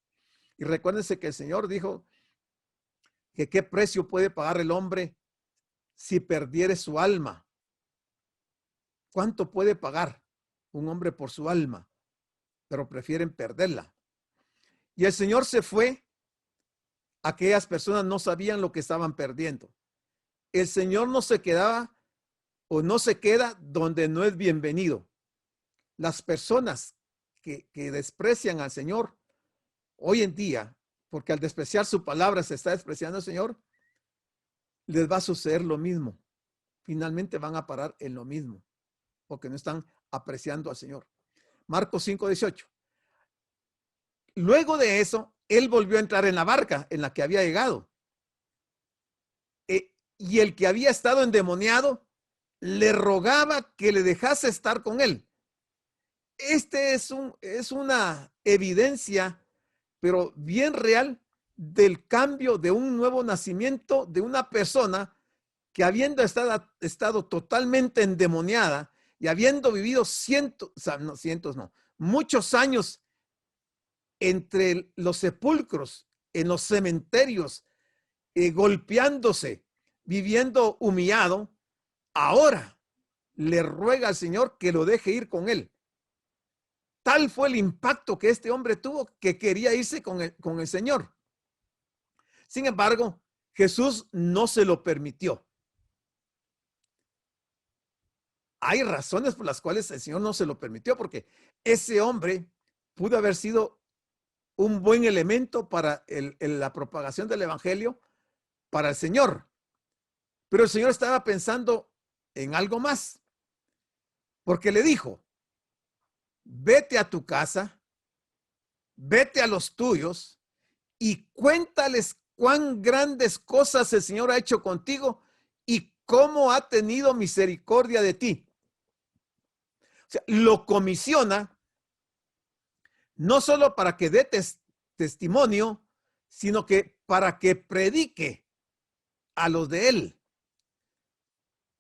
Y recuérdense que el Señor dijo que qué precio puede pagar el hombre si perdiere su alma. ¿Cuánto puede pagar un hombre por su alma? Pero prefieren perderla. Y el Señor se fue. Aquellas personas no sabían lo que estaban perdiendo. El Señor no se quedaba o no se queda donde no es bienvenido. Las personas que desprecian al Señor hoy en día, porque al despreciar su palabra se está despreciando al Señor, les va a suceder lo mismo. Finalmente van a parar en lo mismo, porque no están apreciando al Señor. Marcos 5:18. Luego de eso, él volvió a entrar en la barca en la que había llegado. Y el que había estado endemoniado le rogaba que le dejase estar con él. Este es una evidencia, pero bien real, del cambio de un nuevo nacimiento de una persona que habiendo estado totalmente endemoniada y habiendo vivido muchos años entre los sepulcros, en los cementerios, golpeándose, viviendo humillado, ahora le ruega al Señor que lo deje ir con él. Tal fue el impacto que este hombre tuvo que quería irse con el Señor. Sin embargo, Jesús no se lo permitió. Hay razones por las cuales el Señor no se lo permitió, porque ese hombre pudo haber sido un buen elemento para la propagación del evangelio para el Señor. Pero el Señor estaba pensando en algo más, porque le dijo: vete a tu casa, vete a los tuyos y cuéntales cuán grandes cosas el Señor ha hecho contigo y cómo ha tenido misericordia de ti. O sea, lo comisiona no solo para que dé testimonio, sino que para que predique a los de él.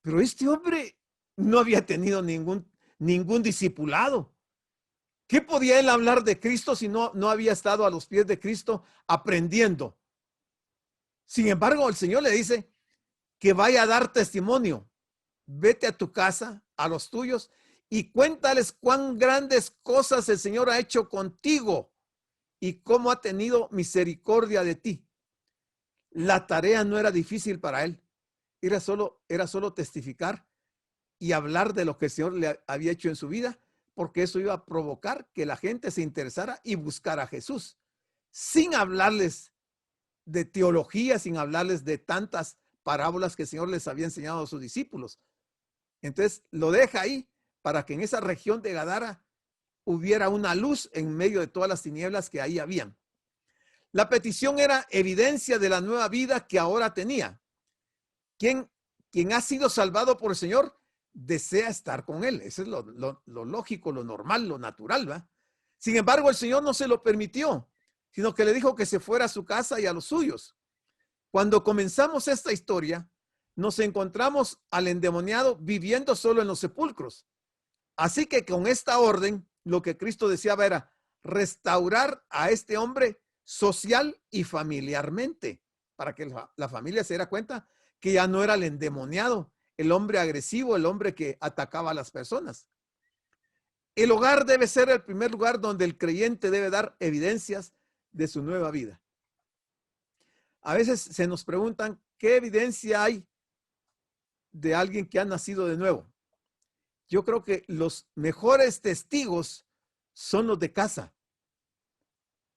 Pero este hombre no había tenido ningún discipulado. ¿Qué podía él hablar de Cristo si no había estado a los pies de Cristo aprendiendo? Sin embargo, el Señor le dice que vaya a dar testimonio. Vete a tu casa, a los tuyos, y cuéntales cuán grandes cosas el Señor ha hecho contigo y cómo ha tenido misericordia de ti. La tarea no era difícil para él. Era solo testificar y hablar de lo que el Señor le había hecho en su vida, porque eso iba a provocar que la gente se interesara y buscara a Jesús, sin hablarles de teología, sin hablarles de tantas parábolas que el Señor les había enseñado a sus discípulos. Entonces lo deja ahí para que en esa región de Gadara hubiera una luz en medio de todas las tinieblas que ahí habían. La petición era evidencia de la nueva vida que ahora tenía. Quien ha sido salvado por el Señor desea estar con él. Eso es lo lógico, lo normal, lo natural, ¿va? Sin embargo, el Señor no se lo permitió, sino que le dijo que se fuera a su casa y a los suyos. Cuando comenzamos esta historia, nos encontramos al endemoniado viviendo solo en los sepulcros. Así que con esta orden, lo que Cristo deseaba era restaurar a este hombre social y familiarmente, para que la familia se diera cuenta que ya no era el endemoniado, el hombre agresivo, el hombre que atacaba a las personas. El hogar debe ser el primer lugar donde el creyente debe dar evidencias de su nueva vida. A veces se nos preguntan, ¿qué evidencia hay de alguien que ha nacido de nuevo? Yo creo que los mejores testigos son los de casa,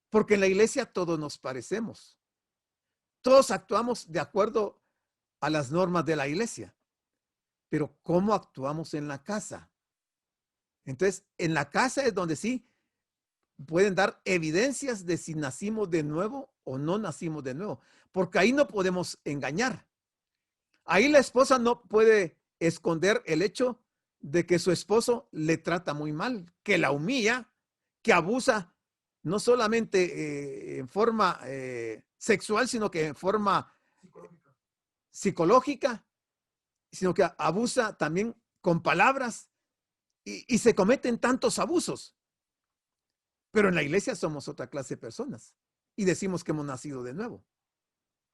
porque en la iglesia todos nos parecemos. Todos actuamos de acuerdo a las normas de la iglesia, pero ¿cómo actuamos en la casa? Entonces, en la casa es donde sí pueden dar evidencias de si nacimos de nuevo o no nacimos de nuevo, porque ahí no podemos engañar. Ahí la esposa no puede esconder el hecho de que su esposo le trata muy mal, que la humilla, que abusa, no solamente en forma sexual, sino que en forma psicológica, sino que abusa también con palabras y se cometen tantos abusos. Pero en la iglesia somos otra clase de personas y decimos que hemos nacido de nuevo,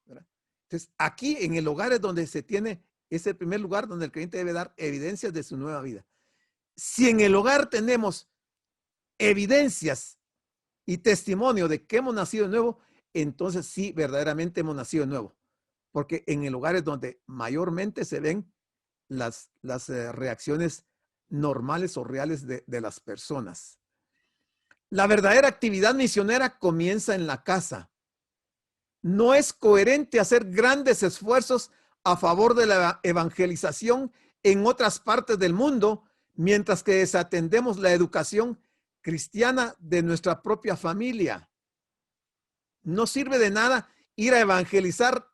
¿verdad? Entonces, aquí en el hogar es donde se tiene, es el primer lugar donde el creyente debe dar evidencias de su nueva vida. Si en el hogar tenemos evidencias y testimonio de que hemos nacido de nuevo, entonces sí, verdaderamente hemos nacido de nuevo. Porque en el hogar es donde mayormente se ven las reacciones normales o reales de las personas. La verdadera actividad misionera comienza en la casa. No es coherente hacer grandes esfuerzos a favor de la evangelización en otras partes del mundo, mientras que desatendemos la educación cristiana de nuestra propia familia. No sirve de nada ir a evangelizar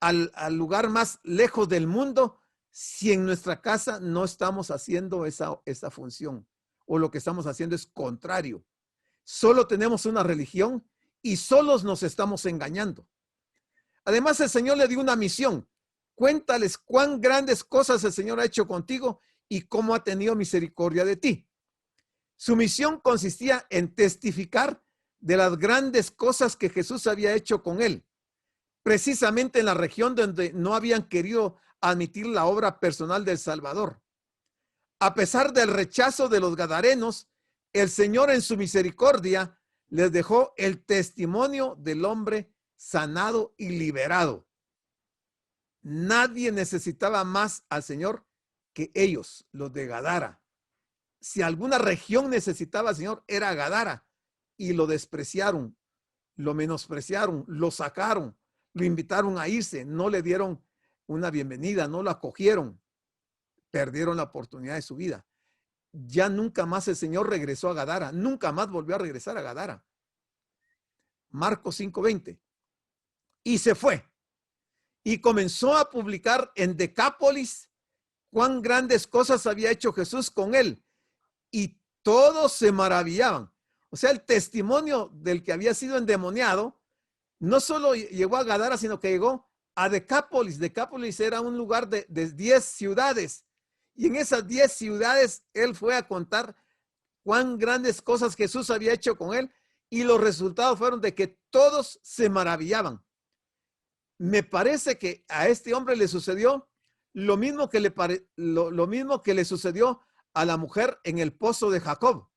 al lugar más lejos del mundo si en nuestra casa no estamos haciendo esa función, o lo que estamos haciendo es contrario. Solo tenemos una religión y solos nos estamos engañando. Además, el Señor le dio una misión. Cuéntales cuán grandes cosas el Señor ha hecho contigo y cómo ha tenido misericordia de ti. Su misión consistía en testificar de las grandes cosas que Jesús había hecho con él, precisamente en la región donde no habían querido admitir la obra personal del Salvador. A pesar del rechazo de los gadarenos, el Señor en su misericordia les dejó el testimonio del hombre sanado y liberado. Nadie necesitaba más al Señor que ellos, los de Gadara. Si alguna región necesitaba al Señor, era Gadara, y lo despreciaron, lo menospreciaron, lo sacaron, lo invitaron a irse, no le dieron una bienvenida, no lo acogieron, perdieron la oportunidad de su vida. Ya nunca más el Señor regresó a Gadara, nunca más volvió a regresar a Gadara. Marcos 5:20. Y se fue y comenzó a publicar en Decápolis cuán grandes cosas había hecho Jesús con él, y todos se maravillaban. O sea, el testimonio del que había sido endemoniado no solo llegó a Gadara, sino que llegó a Decápolis. Decápolis era un lugar de 10 ciudades. Y en esas 10 ciudades él fue a contar cuán grandes cosas Jesús había hecho con él, y los resultados fueron de que todos se maravillaban. Me parece que a este hombre le sucedió lo mismo que le sucedió a la mujer en el pozo de Jacob.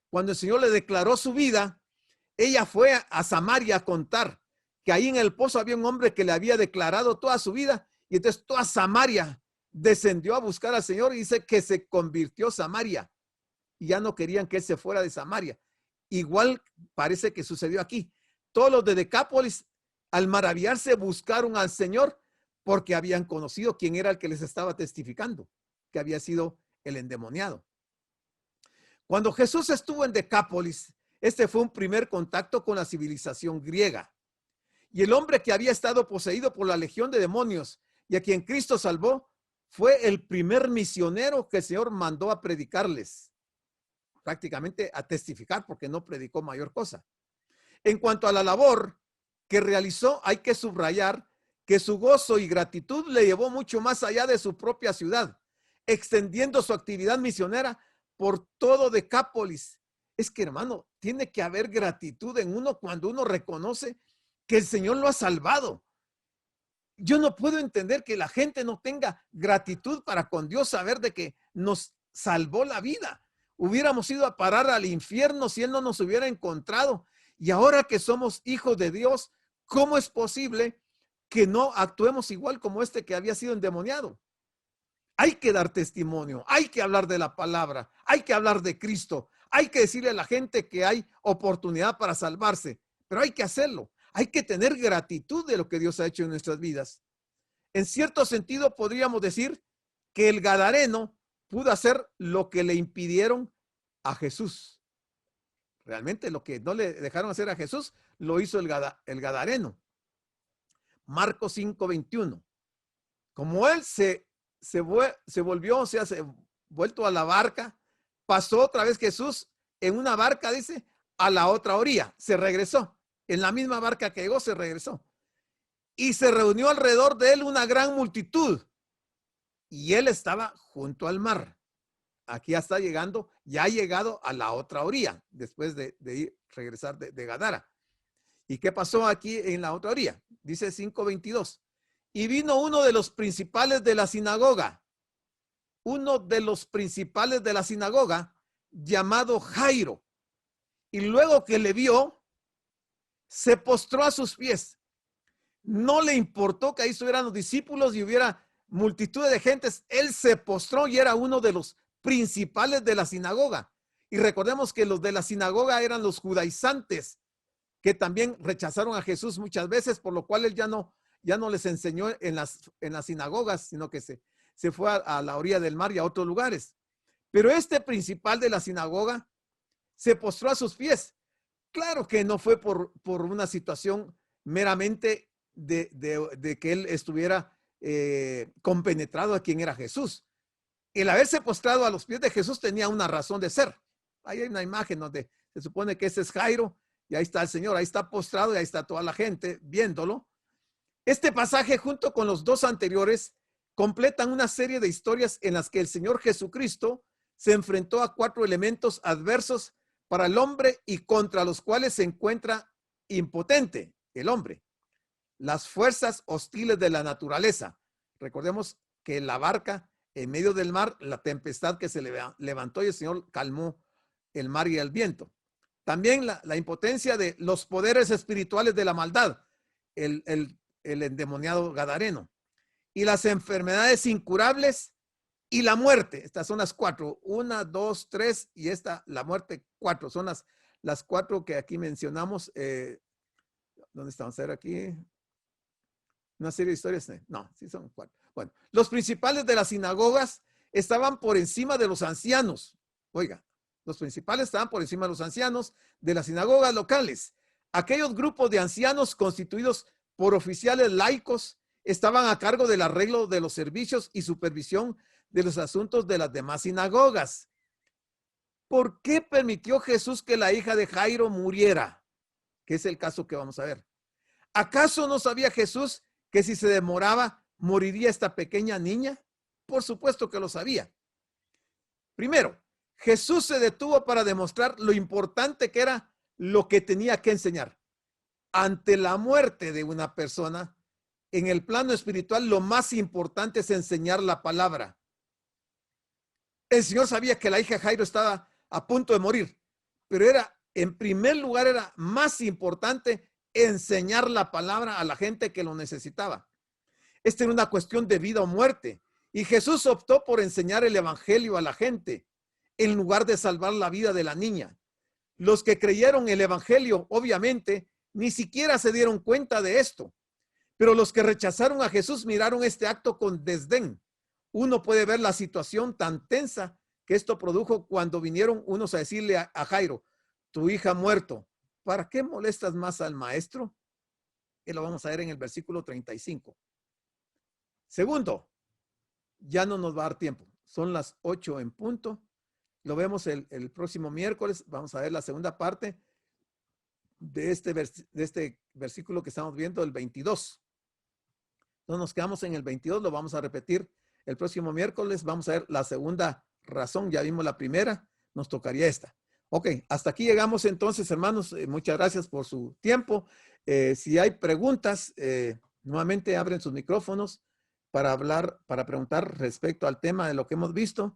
Cuando el Señor le declaró su vida, ella fue a Samaria a contar que ahí en el pozo había un hombre que le había declarado toda su vida, y entonces toda Samaria descendió a buscar al Señor, y dice que se convirtió Samaria y ya no querían que él se fuera de Samaria. Igual parece que sucedió aquí. Todos los de Decápolis, al maravillarse, buscaron al Señor porque habían conocido quién era el que les estaba testificando, que había sido el endemoniado. Cuando Jesús estuvo en Decápolis, este fue un primer contacto con la civilización griega. Y el hombre que había estado poseído por la legión de demonios y a quien Cristo salvó, fue el primer misionero que el Señor mandó a predicarles, prácticamente a testificar, porque no predicó mayor cosa. En cuanto a la labor que realizó, hay que subrayar que su gozo y gratitud le llevó mucho más allá de su propia ciudad, extendiendo su actividad misionera por todo Decápolis. Es que, hermano, tiene que haber gratitud en uno cuando uno reconoce que el Señor lo ha salvado. Yo no puedo entender que la gente no tenga gratitud para con Dios, saber de que nos salvó la vida. Hubiéramos ido a parar al infierno si Él no nos hubiera encontrado. Y ahora que somos hijos de Dios, ¿cómo es posible que no actuemos igual como este que había sido endemoniado? Hay que dar testimonio, hay que hablar de la palabra, hay que hablar de Cristo, hay que decirle a la gente que hay oportunidad para salvarse, pero hay que hacerlo. Hay que tener gratitud de lo que Dios ha hecho en nuestras vidas. En cierto sentido, podríamos decir que el gadareno pudo hacer lo que le impidieron a Jesús. Realmente lo que no le dejaron hacer a Jesús, lo hizo el gadareno. Marcos 5:21. Como él se volvió, o sea, se vuelto a la barca, pasó otra vez Jesús en una barca, dice, a la otra orilla. Se regresó. En la misma barca que llegó, se regresó. Y se reunió alrededor de él una gran multitud. Y él estaba junto al mar. Aquí ya está llegando, ya ha llegado a la otra orilla, después de regresar de Gadara. ¿Y qué pasó aquí en la otra orilla? Dice 5:22. Y vino uno de los principales de la sinagoga, llamado Jairo. Y luego que le vio, se postró a sus pies. No le importó que ahí estuvieran los discípulos y hubiera multitud de gentes. Él se postró y era uno de los principales de la sinagoga. Y recordemos que los de la sinagoga eran los judaizantes, que también rechazaron a Jesús muchas veces, por lo cual él ya no les enseñó en las sinagogas, sino que se fue a la orilla del mar y a otros lugares. Pero este principal de la sinagoga se postró a sus pies. Claro que no fue por una situación meramente de que él estuviera compenetrado a quien era Jesús. El haberse postrado a los pies de Jesús tenía una razón de ser. Ahí hay una imagen donde se supone que ese es Jairo, y ahí está el Señor, ahí está postrado y ahí está toda la gente viéndolo. Este pasaje, junto con los dos anteriores, completan una serie de historias en las que el Señor Jesucristo se enfrentó a 4 elementos adversos para el hombre y contra los cuales se encuentra impotente el hombre. Las fuerzas hostiles de la naturaleza. Recordemos que la barca en medio del mar, la tempestad que se levantó y el Señor calmó el mar y el viento. También la impotencia de los poderes espirituales de la maldad, el endemoniado gadareno, y las enfermedades incurables y la muerte. Estas son las 4, 1, 2, 3 y la muerte 4. Son las 4 que aquí mencionamos. ¿Dónde estamos? A ver aquí. Una serie de historias. No, sí son 4. Bueno, los principales de las sinagogas estaban por encima de los ancianos. Oiga, los principales estaban por encima de los ancianos de las sinagogas locales. Aquellos grupos de ancianos constituidos por oficiales laicos estaban a cargo del arreglo de los servicios y supervisión de los asuntos de las demás sinagogas. ¿Por qué permitió Jesús que la hija de Jairo muriera? Que es el caso que vamos a ver. ¿Acaso no sabía Jesús que si se demoraba moriría esta pequeña niña? Por supuesto que lo sabía. Primero, Jesús se detuvo para demostrar lo importante que era lo que tenía que enseñar. Ante la muerte de una persona, en el plano espiritual, lo más importante es enseñar la palabra. El Señor sabía que la hija de Jairo estaba a punto de morir, pero en primer lugar, era más importante enseñar la palabra a la gente que lo necesitaba. Esta era una cuestión de vida o muerte, y Jesús optó por enseñar el evangelio a la gente en lugar de salvar la vida de la niña. Los que creyeron el evangelio, obviamente, ni siquiera se dieron cuenta de esto, pero los que rechazaron a Jesús miraron este acto con desdén. Uno puede ver la situación tan tensa que esto produjo cuando vinieron unos a decirle a Jairo: tu hija ha muerto. ¿Para qué molestas más al maestro? Y lo vamos a ver en el versículo 35. Segundo, ya no nos va a dar tiempo. Son las 8 en punto. Lo vemos el próximo miércoles. Vamos a ver la segunda parte de este versículo que estamos viendo, el 22. Entonces nos quedamos en el 22, lo vamos a repetir el próximo miércoles. Vamos a ver la segunda razón, ya vimos la primera, nos tocaría esta. Ok, hasta aquí llegamos entonces, hermanos. Muchas gracias por su tiempo. Si hay preguntas, nuevamente abren sus micrófonos para hablar, para preguntar respecto al tema de lo que hemos visto.